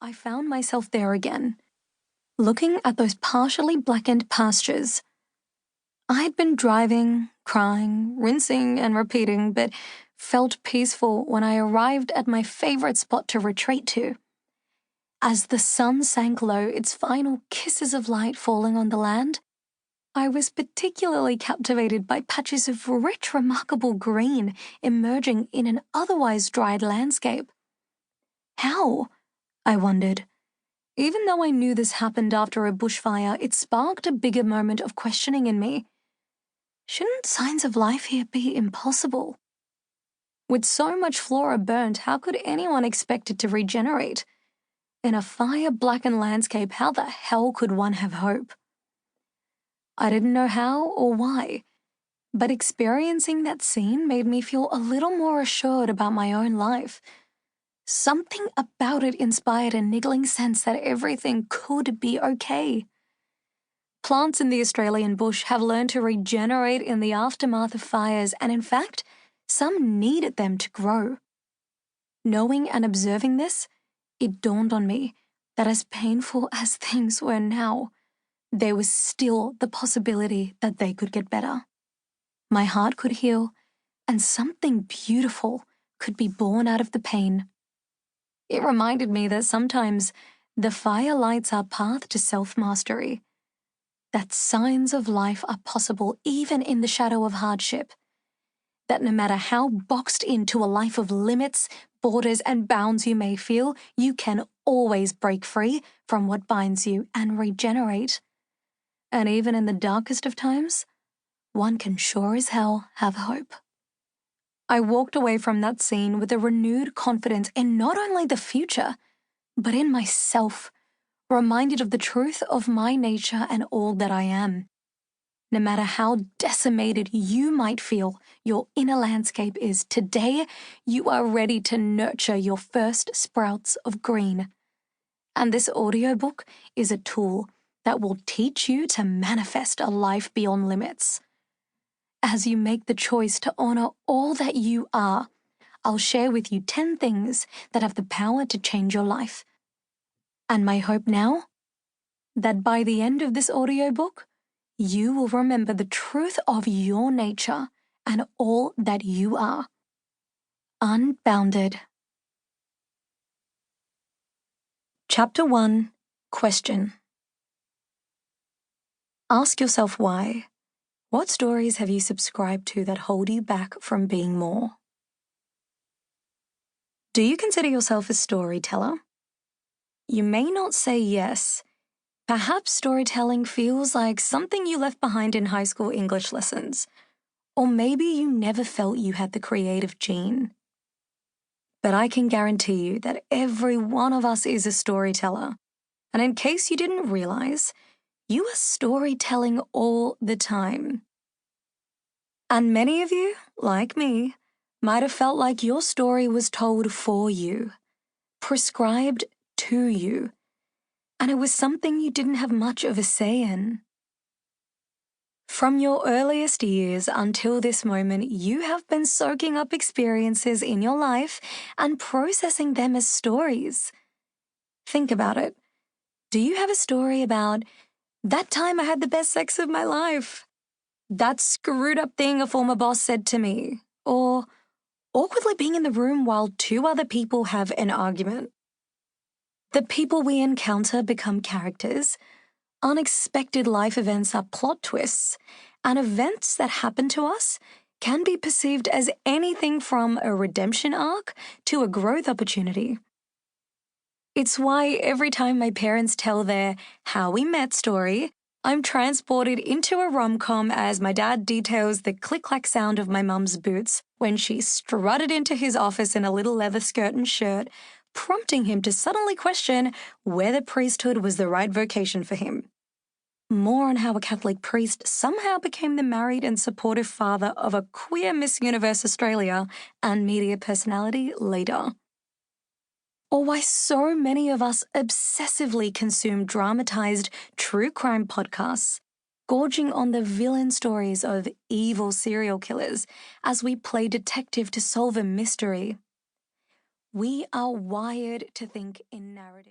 I found myself there again, looking at those partially blackened pastures. I'd been driving, crying, rinsing and repeating, but felt peaceful when I arrived at my favorite spot to retreat to. As the sun sank low, its final kisses of light falling on the land, I was particularly captivated by patches of rich, remarkable green emerging in an otherwise dried landscape. How? I wondered. Even though I knew this happened after a bushfire, it sparked a bigger moment of questioning in me. Shouldn't signs of life here be impossible? With so much flora burnt, how could anyone expect it to regenerate? In a fire-blackened landscape, how the hell could one have hope? I didn't know how or why, but experiencing that scene made me feel a little more assured about my own life. Something about it inspired a niggling sense that everything could be okay. Plants in the Australian bush have learned to regenerate in the aftermath of fires, and in fact, some needed them to grow. Knowing and observing this, it dawned on me that as painful as things were now, there was still the possibility that they could get better. My heart could heal, and something beautiful could be born out of the pain. It reminded me that sometimes the fire lights our path to self-mastery, that signs of life are possible even in the shadow of hardship, that no matter how boxed into a life of limits, borders, and bounds you may feel, you can always break free from what binds you and regenerate. And even in the darkest of times, one can sure as hell have hope. I walked away from that scene with a renewed confidence in not only the future, but in myself, reminded of the truth of my nature and all that I am. No matter how decimated you might feel your inner landscape is, today you are ready to nurture your first sprouts of green. And this audiobook is a tool that will teach you to manifest a life beyond limits. As you make the choice to honor all that you are, I'll share with you 10 things that have the power to change your life. And my hope now? That by the end of this audiobook, you will remember the truth of your nature and all that you are. Unbounded. Chapter 1. Question. Ask yourself why. What stories have you subscribed to that hold you back from being more? Do you consider yourself a storyteller? You may not say yes. Perhaps storytelling feels like something you left behind in high school English lessons. Or maybe you never felt you had the creative gene. But I can guarantee you that every one of us is a storyteller. And in case you didn't realize, you are storytelling all the time. And many of you, like me, might have felt like your story was told for you, prescribed to you, and it was something you didn't have much of a say in. From your earliest years until this moment, you have been soaking up experiences in your life and processing them as stories. Think about it. Do you have a story about, that time I had the best sex of my life? That screwed up thing a former boss said to me? Or awkwardly being in the room while 2 other people have an argument? The people we encounter become characters. Unexpected life events are plot twists, and events that happen to us can be perceived as anything from a redemption arc to a growth opportunity. It's why every time my parents tell their how we met story, I'm transported into a rom-com as my dad details the click-clack sound of my mum's boots when she strutted into his office in a little leather skirt and shirt, prompting him to suddenly question whether priesthood was the right vocation for him. More on how a Catholic priest somehow became the married and supportive father of a queer Miss Universe Australia and media personality later. Or why so many of us obsessively consume dramatized true crime podcasts, gorging on the villain stories of evil serial killers as we play detective to solve a mystery. We are wired to think in narrative.